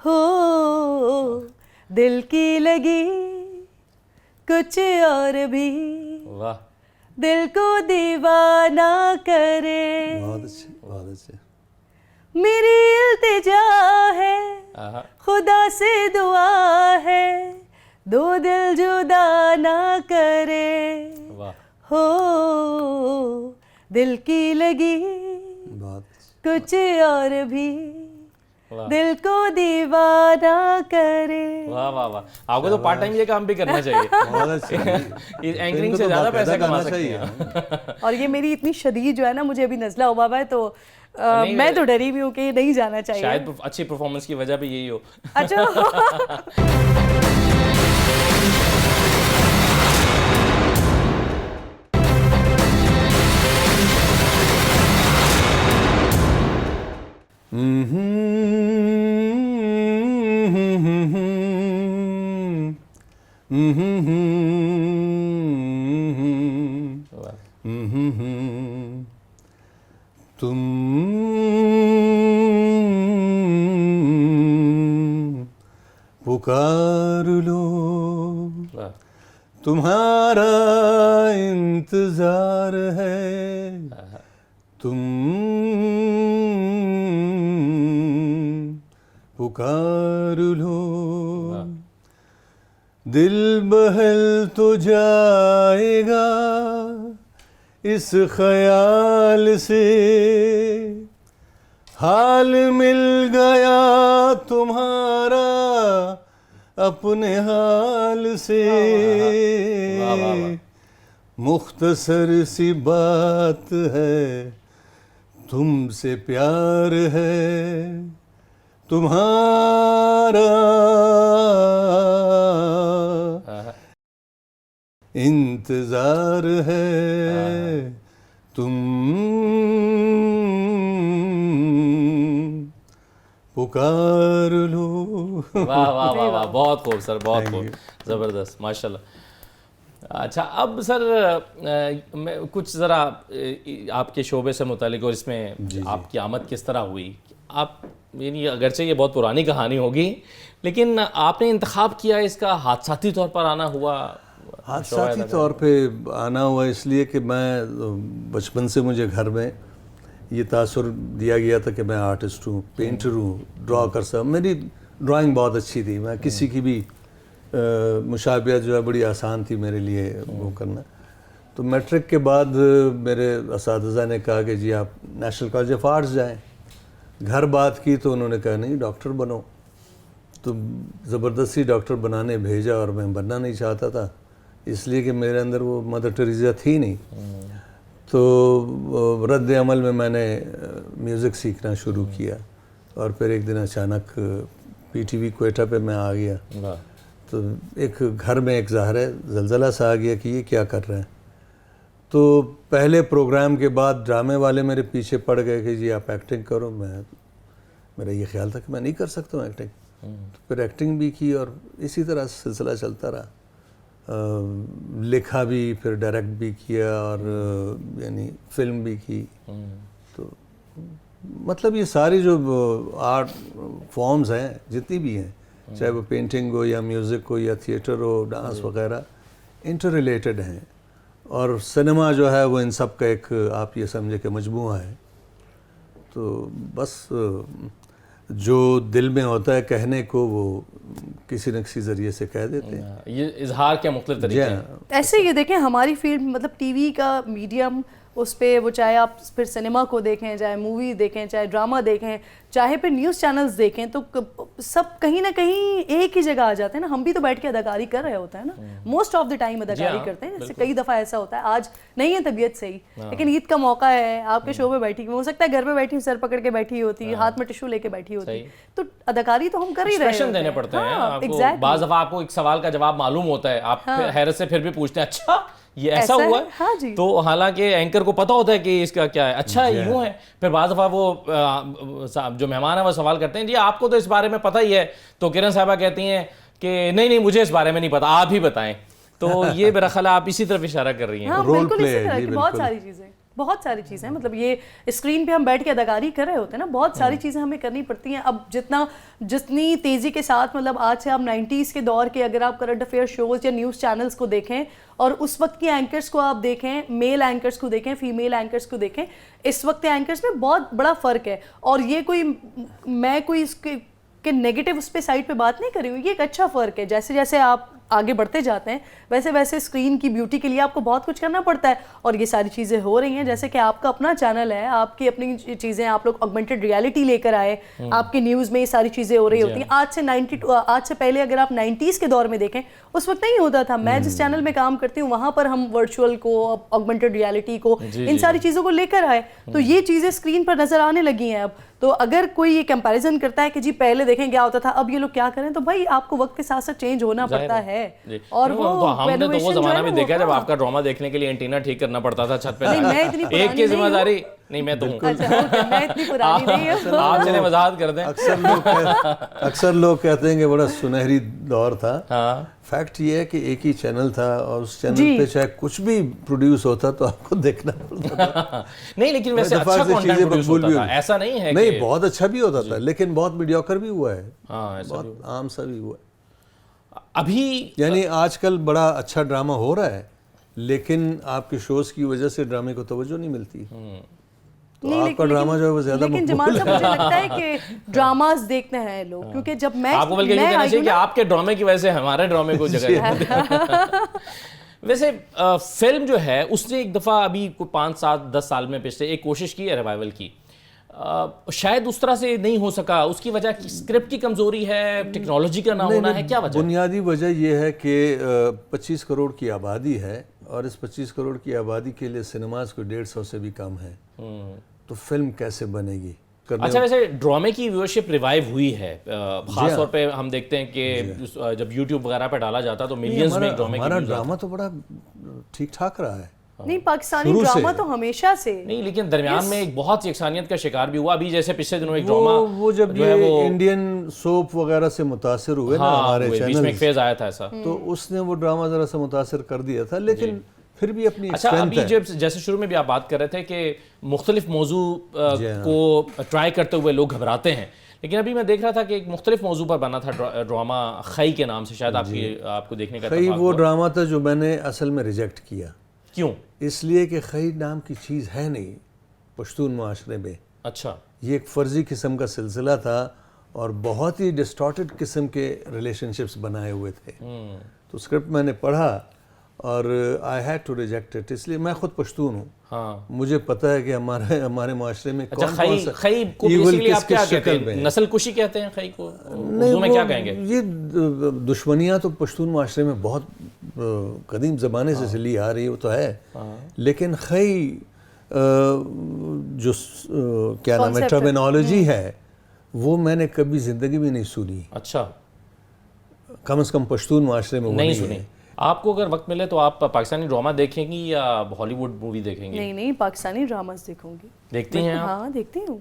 Speaker 3: ہو دل کی لگی کچھ اور بھی، دل کو دیوانہ کرے.
Speaker 4: بہت اچھے.
Speaker 3: میری التجا ہے، خدا سے دعا ہے، دو دل جدا نہ کرے، ہو دل کی لگی
Speaker 4: بات
Speaker 3: کچھ اور بھی دل کو دیوانہ کرے.
Speaker 1: واہ واہ واہ, آپ کو تو پارٹ ٹائم یہ کام بھی کرنا چاہیے,
Speaker 4: بہت اچھا.
Speaker 1: اینکرنگ سے زیادہ پیسے کما سکتے ہیں.
Speaker 3: اور یہ میری اتنی شدید جو ہے نا, مجھے ابھی نزلہ ہوا ہوا ہے تو میں تو ڈری بھی ہوں کہ نہیں جانا چاہیے.
Speaker 1: شاید اچھی پرفارمنس کی وجہ بھی یہی ہو.
Speaker 3: اچھا
Speaker 4: تم پکار لو تمہارا انتظار ہے, تم پکار لو, دل بہل تو جائے گا اس خیال سے, حال مل گیا تمہارا اپنے حال سے. مختصر سی بات ہے, تم سے پیار ہے, تمہارا انتظار ہے, تم پکار لو.
Speaker 1: واہ واہ واہ واہ, بہت خوب سر, بہت خوب, زبردست, ماشاء اللہ. اچھا اب سر میں کچھ ذرا آپ کے شعبے سے متعلق اور اس میں آپ کی آمد کس طرح ہوئی. آپ یعنی اگرچہ یہ بہت پرانی کہانی ہوگی لیکن آپ نے انتخاب کیا اس کا حادثاتی طور پر آنا ہوا؟
Speaker 4: حادثاتی طور پہ آنا ہوا اس لیے کہ میں بچپن سے مجھے گھر میں یہ تاثر دیا گیا تھا کہ میں آرٹسٹ ہوں, پینٹر ہوں, ڈرا کر سکتا. میری ڈرائنگ بہت اچھی تھی, میں کسی کی بھی مشابہت جو ہے بڑی آسان تھی میرے لیے وہ کرنا. تو میٹرک کے بعد میرے اساتذہ نے کہا کہ جی آپ نیشنل کالج آف آرٹس جائیں. گھر بات کی تو انہوں نے کہا نہیں ڈاکٹر بنو. تو زبردستی ڈاکٹر بنانے بھیجا اور میں بننا نہیں چاہتا تھا اس لیے کہ میرے اندر وہ مدر ٹریزا تھی نہیں. تو رد عمل میں نے میوزک سیکھنا شروع کیا اور پھر ایک دن اچانک پی ٹی وی کوئٹہ پہ میں آ گیا. تو ایک گھر میں ایک ظاہر ہے زلزلہ سا آ گیا کہ یہ کیا کر رہے ہیں. تو پہلے پروگرام کے بعد ڈرامے والے میرے پیچھے پڑ گئے کہ جی آپ ایکٹنگ کرو. میرا یہ خیال تھا کہ میں نہیں کر سکتا ہوں ایکٹنگ. تو پھر ایکٹنگ بھی کی اور اسی طرح سلسلہ چلتا رہا. لکھا بھی, پھر ڈائریکٹ بھی کیا اور یعنی فلم بھی کی. تو مطلب یہ ساری جو آرٹ فارمز ہیں جتنی بھی ہیں, چاہے وہ پینٹنگ ہو یا میوزک ہو یا تھیٹر ہو, ڈانس وغیرہ, انٹر ریلیٹڈ ہیں. اور سنیما جو ہے وہ ان سب کا ایک آپ یہ سمجھے کہ مجموعہ ہے. تو بس جو دل میں ہوتا ہے کہنے کو وہ کسی نہ کسی ذریعے سے کہہ دیتے ہیں.
Speaker 1: یہ اظہار کے مختلف طریقے ہیں.
Speaker 3: ایسے یہ دیکھیں ہماری فیلڈ مطلب ٹی وی کا میڈیم, اس پہ وہ چاہے آپ پھر سنیما کو دیکھیں, چاہے مووی دیکھیں, چاہے ڈرامہ دیکھیں, چاہے پھر نیوز چینلز دیکھیں, تو سب کہیں نہ کہیں ایک ہی جگہ آ جاتے ہیں نا. ہم بھی تو بیٹھ کے اداکاری کر رہے ہوتے ہیں نا, موسٹ آف دا ٹائم اداکاری کرتے ہیں. جیسے کئی دفعہ ایسا ہوتا ہے آج نہیں ہے طبیعت صحیح لیکن عید کا موقع ہے, آپ کے شو میں بیٹھی, ہو سکتا ہے گھر میں بیٹھی ہوں سر پکڑ کے بیٹھی ہوتی, ہاتھ میں ٹشو لے کے بیٹھی ہوتی, تو اداکاری تو ہم کر ہی رہے ہیں.
Speaker 1: دینے پڑتے ہیں. بعض دفعہ آپ کو ایک سوال کا جواب معلوم ہوتا ہے, آپ حیرت سے پھر بھی پوچھتے ہیں اچھا یہ ایسا ہوا ہے, تو حالانکہ اینکر کو پتا ہوتا ہے کہ اس کا کیا ہے, اچھا یوں ہے. پھر بعض دفعہ وہ جو مہمان ہیں وہ سوال کرتے ہیں جی آپ کو تو اس بارے میں پتہ ہی ہے, تو کرن صاحبہ کہتی ہیں کہ نہیں مجھے اس بارے میں نہیں پتا, آپ ہی بتائیں. تو یہ میرا خیال آپ اسی طرف اشارہ کر رہی ہیں.
Speaker 3: بالکل اسی طرح کی بہت ساری چیزیں مطلب یہ اسکرین پہ ہم بیٹھ کے اداکاری کر رہے ہوتے ہیں نا, بہت ساری چیزیں ہمیں کرنی پڑتی ہیں. اب جتنی تیزی کے ساتھ مطلب آج سے آپ 90s کے دور کے اگر آپ کرنٹ افیئر شوز یا نیوز چینلز کو دیکھیں اور اس وقت کے اینکرز کو آپ دیکھیں, میل اینکرز کو دیکھیں, فیمیل اینکرز کو دیکھیں, اس وقت کے اینکرز میں بہت بڑا فرق ہے. اور یہ میں کوئی اس کے نیگیٹو اس پہ سائڈ پہ بات نہیں کر رہی ہوں, یہ ایک اچھا فرق ہے. جیسے جیسے آپ آگے بڑھتے جاتے ہیں ویسے ویسے اسکرین کی بیوٹی کے لیے آپ کو بہت کچھ کرنا پڑتا ہے, اور یہ ساری چیزیں ہو رہی ہیں. جیسے کہ آپ کا اپنا چینل ہے, آپ کی اپنی چیزیں, آپ لوگ آگمنٹڈ ریالٹی لے کر آئے, آپ کی نیوز میں یہ ساری چیزیں ہو رہی ہوتی ہیں. آج سے پہلے اگر آپ 90s کے دور میں دیکھیں اس وقت نہیں ہوتا تھا. میں جس چینل میں کام کرتی ہوں وہاں پر ہم ورچوئل کو, آگمنٹڈ ریالٹی کو, ان ساری چیزوں کو لے کر آئے, تو یہ چیزیں اسکرین پر نظر آنے لگی ہیں اب. تو اگر کوئی یہ کمپیریزن کرتا ہے کہ جی پہلے دیکھیں کیا ہوتا تھا اب یہ لوگ کیا کریں, تو بھائی آپ کو وقت کے ساتھ ساتھ چینج ہونا پڑتا ہے. اور
Speaker 1: ہم نے تو وہ زمانہ بھی دیکھا جب آپ کا ڈرامہ دیکھنے کے لیے اینٹینا ٹھیک کرنا پڑتا تھا چھت پہ, ایک کی ذمہ داری نہیں, میں تو ہوں,
Speaker 3: میں اتنی پرانی نہیں ہوں.
Speaker 1: آپ چلیں وضاحت کر دیں.
Speaker 4: اکثر لوگ کہتے ہیں کہ بڑا سنہری دور تھا. فیکٹ یہ ہے کہ ایک ہی چینل تھا اور اس چینل پہ چاہے کچھ بھی پروڈیوس ہوتا تو آپ کو دیکھنا پڑتا تھا.
Speaker 1: نہیں لیکن ویسے اچھا کنٹینٹ پروڈیوس ہوتا تھا, ایسا نہیں ہے.
Speaker 4: نہیں, بہت اچھا بھی ہوتا تھا لیکن بہت میڈیوکر بھی ہوا ہے, بہت عام سا بھی ہوا ہے.
Speaker 1: ابھی
Speaker 4: یعنی آج کل بڑا اچھا ڈرامہ ہو رہا ہے لیکن آپ کے شوز کی وجہ سے ڈرامے کو توجہ نہیں ملتی. تو آپ کا ڈرامہ جو ہے وہ زیادہ
Speaker 3: لیکن جمال صاحب مجھے لگتا ہے کہ ڈراماز دیکھتے ہیں لوگ, کیونکہ جب میں
Speaker 1: آپ کو بلکہ یہ کہنا چاہیے کہ آپ کے ڈرامے کی وجہ سے ہمارے ڈرامے کو جگہ ہے. ویسے فلم جو ہے اس نے ایک دفعہ ابھی 5-7-10 سال میں پچھلے ایک کوشش کی ہے ریوائول کی, شاید اس طرح سے نہیں ہو سکا. اس کی وجہ اسکرپٹ کی کمزوری ہے, ٹیکنالوجی کا نہ ہونا ہے, کیا وجہ؟
Speaker 4: بنیادی وجہ یہ ہے کہ 25 کروڑ کی آبادی ہے اور اس 25 کروڑ کی آبادی کے لیے سنیماز کو 150 سے بھی کم ہے, تو فلم کیسے بنے گی؟
Speaker 1: اچھا ویسے ڈرامے کی ویورشپ ریوائیو ہوئی ہے, خاص طور پہ ہم دیکھتے ہیں کہ جب یوٹیوب وغیرہ پہ ڈالا جاتا تو ملینز میں ڈرامے کی
Speaker 4: ہمارا ڈرامہ تو بڑا ٹھیک ٹھاک رہا ہے.
Speaker 3: نہیں, پاکستانی ڈرامہ تو ہمیشہ سے
Speaker 1: نہیں, لیکن درمیان میں ایک بہت یکسانیت کا شکار بھی ہوا. ابھی جیسے پچھلے دنوں ایک ڈرامہ
Speaker 4: وہ جب یہ انڈین سوپ وغیرہ سے متاثر ہوئے نا ہمارے
Speaker 1: بیچ میں ایک فیز آیا تھا ایسا,
Speaker 4: تو اس نے وہ ڈرامہ ذرا سا متاثر کر دیا تھا, لیکن پھر بھی اپنی
Speaker 1: اچھا ابھی جیسے شروع میں بھی آپ بات کر رہے تھے کہ مختلف موضوع کو ٹرائی کرتے ہوئے لوگ گھبراتے ہیں, لیکن ابھی میں دیکھ رہا تھا کہ ایک مختلف موضوع پر بنا تھا ڈرامہ خی کے نام سے, شاید آپ کو دیکھنے کا
Speaker 4: خی وہ ڈرامہ تھا جو میں نے اصل میں ریجیکٹ کیا.
Speaker 1: کیوں؟
Speaker 4: اس لیے کہ خی نام کی چیز ہے نہیں پشتون معاشرے میں.
Speaker 1: اچھا, یہ
Speaker 4: ایک فرضی قسم کا سلسلہ تھا اور بہت ہی ڈسٹارٹڈ قسم کے ریلیشن شپس بنائے ہوئے تھے. تو اسکرپٹ میں نے پڑھا اور I had to reject it, اس لیے میں خود پشتون ہوں, مجھے پتہ ہے کہ ہمارے معاشرے میں کون کون سا
Speaker 1: خی کو بیسیکلی آپ کیا کہتے ہیں, نسل کشی کہتے ہیں خی کو, اردو میں کیا کہیں گے؟
Speaker 4: یہ دشمنیاں تو پشتون معاشرے میں بہت قدیم زمانے سے چلی آ رہی ہے, وہ تو ہے, لیکن خی جو کیا نام ہے ٹرمینالوجی ہے وہ میں نے کبھی زندگی میں نہیں سنی.
Speaker 1: اچھا,
Speaker 4: کم از کم پشتون معاشرے میں وہ
Speaker 1: نہیں سنی. آپ کو اگر وقت ملے تو آپ پاکستانی ڈرامہ دیکھیں گی یا ہالی ووڈ مووی دیکھیں گی؟
Speaker 3: نہیں, پاکستانی ڈراماز دیکھوں گی.
Speaker 1: دیکھتی ہیں آپ؟
Speaker 3: ہاں دیکھتی ہوں.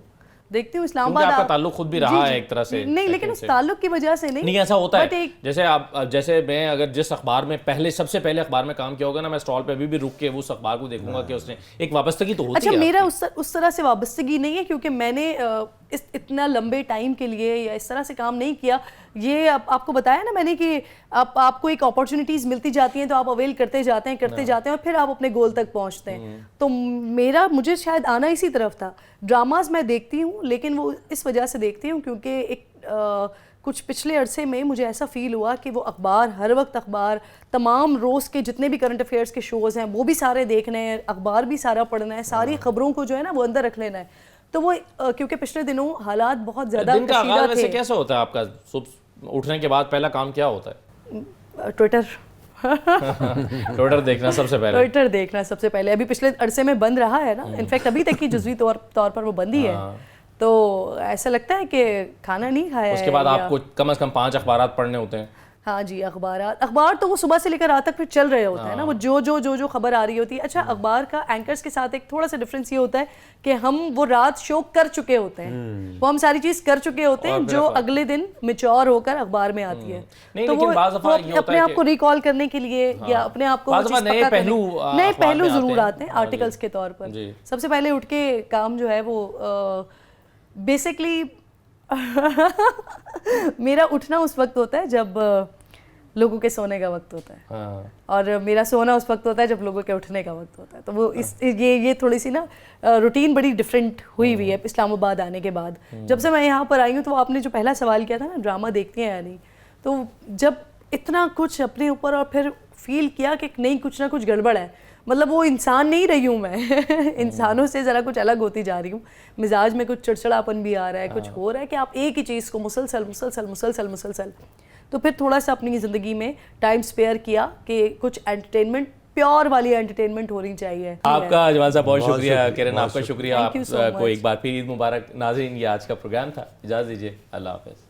Speaker 3: اسلام آباد
Speaker 1: آپ کا تعلق خود بھی رہا ہے ایک طرح سے.
Speaker 3: نہیں, لیکن اس تعلق کی وجہ سے نہیں,
Speaker 1: ایسا ہوتا ہے. جیسے میں اگر جس اخبار میں سب سے پہلے اخبار میں کام کیا ہوگا نا, میں اسٹال پہ ابھی بھی رک کے اس اخبار کو دیکھوں گا کہ اس نے ایک وابستگی تو ہوتی ہے.
Speaker 3: اچھا, میرا اس طرح سے وابستگی نہیں ہے کیونکہ میں نے اتنا لمبے ٹائم کے لیے یا اس طرح سے کام نہیں کیا. یہ آپ کو بتایا نا میں نے کہ آپ کو ایک اپارچونیٹیز ملتی جاتی ہیں تو آپ اویل کرتے جاتے ہیں اور پھر آپ اپنے گول تک پہنچتے ہیں. تو مجھے شاید آنا اسی طرف تھا. ڈراماز میں دیکھتی ہوں لیکن وہ اس وجہ سے دیکھتی ہوں کیونکہ ایک کچھ پچھلے عرصے میں مجھے ایسا فیل ہوا کہ وہ ہر وقت اخبار, تمام روز کے جتنے بھی کرنٹ افیئرس کے شوز ہیں وہ بھی سارے دیکھنے ہیں, اخبار بھی سارا پڑھنا ہے, ساری خبروں کو جو ہے نا وہ اندر رکھ لینا ہے. تو وہ کیونکہ پچھلے دنوں حالات بہت زیادہ
Speaker 1: دن کا آغاز ویسے کیسا ہوتا ہے آپ کا؟ صبح اٹھنے کے بعد پہلا کام کیا ہوتا ہے؟ ٹویٹر دیکھنا سب سے پہلے. ابھی پچھلے عرصے میں بند رہا ہے نا, انفیکٹ ابھی تک کی جزوی طور پر وہ بند ہی ہے. تو ایسا لگتا ہے کہ کھانا نہیں کھایا ہے. اس کے بعد آپ کو کم از کم 5 اخبارات پڑھنے ہوتے ہیں.
Speaker 3: ہاں جی, اخبار تو وہ صبح سے لے کر رات تک پھر چل رہے ہوتے ہیں نا, وہ جو خبر آ رہی ہوتی ہے. اچھا, اخبار کا اینکرز کے ساتھ ایک تھوڑا سا ڈفرینس یہ ہوتا ہے کہ ہم وہ رات شو کر چکے ہوتے ہیں, وہ ہم ساری چیز کر چکے ہوتے ہیں جو اگلے دن میچور ہو کر اخبار میں آتی ہے. تو وہ اپنے آپ کو ریکال کرنے کے لیے یا اپنے آپ کو نئے پہلو ضرور آتے ہیں آرٹیکلز کے طور پر. سب سے پہلے اٹھ کے کام جو ہے وہ بیسکلی میرا اٹھنا اس وقت ہوتا ہے جب لوگوں کے سونے کا وقت ہوتا ہے, اور میرا سونا اس وقت ہوتا ہے جب لوگوں کے اٹھنے کا وقت ہوتا ہے. تو وہ یہ تھوڑی سی نا روٹین بڑی ڈفرینٹ ہوئی ہے اسلام آباد آنے کے بعد. جب سے میں یہاں پر آئی ہوں تو آپ نے جو پہلا سوال کیا تھا نا, ڈرامہ دیکھتی ہیں یا نہیں, تو جب اتنا کچھ اپنے اوپر, اور پھر فیل کیا کہ نہیں کچھ نہ کچھ گڑبڑ ہے. مطلب وہ انسان نہیں رہی ہوں میں, انسانوں سے ذرا کچھ الگ ہوتی جا رہی ہوں, مزاج میں کچھ چڑچڑاپن بھی آ رہا ہے, کچھ ہو رہا ہے کہ آپ ایک ہی چیز کو مسلسل. تو پھر تھوڑا سا اپنی زندگی میں ٹائم اسپیئر کیا کہ کچھ انٹرٹینمنٹ, پیور والی انٹرٹینمنٹ ہونی چاہیے.
Speaker 1: آپ کا جمال صاحب بہت شکریہ, کرن آپ کا شکریہ,
Speaker 3: Thank you so
Speaker 1: آپ کو ایک
Speaker 3: much.
Speaker 1: بار پھر عید مبارک. ناظرین یہ آج کا پروگرام تھا, اجازت دیجیے, اللہ حافظ.